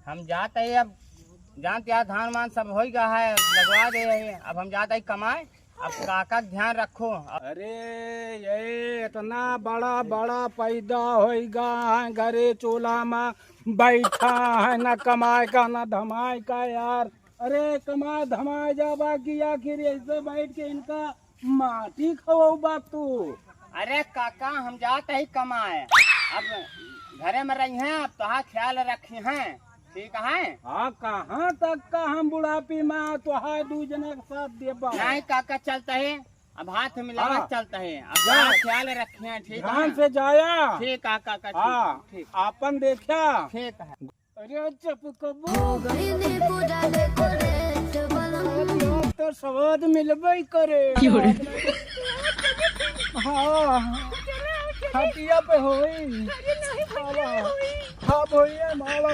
हम जाते हैं अब, जानते यार धान मान सब हो गया है, लगवा दे रहे हैं। अब हम जाते हैं कमाए। अब काका का ध्यान रखो। अरे ये इतना बड़ा बड़ा पैदा होएगा है घरे चूल्हा में बैठा है, न कमाए का न धमाए का यार। अरे कमा धमाए जा बाकी आखिर ऐसे बैठ के इनका माटी खवाओ बात तू। अरे काका हम जाते ही कमाए। अब घरे में रही हैं, अब तो ख्याल रखी हैं, ठीक है। हाँ कहाँ तक का हम बुढ़ापी में तो है दू जने के साथ देबा। नहीं काका चलता है, अब हाथ मिला हाँ। चलता है। अब जा। ख्याल रखे हैं, ठीक ध्यान है। से जाया। ठीक काका का, हाँ ठीक आपन देखा। ठीक है। अरे चुप कबो तो स्वाद मिलबे करे। हाँ खटिया पे होई। हाँ होई माला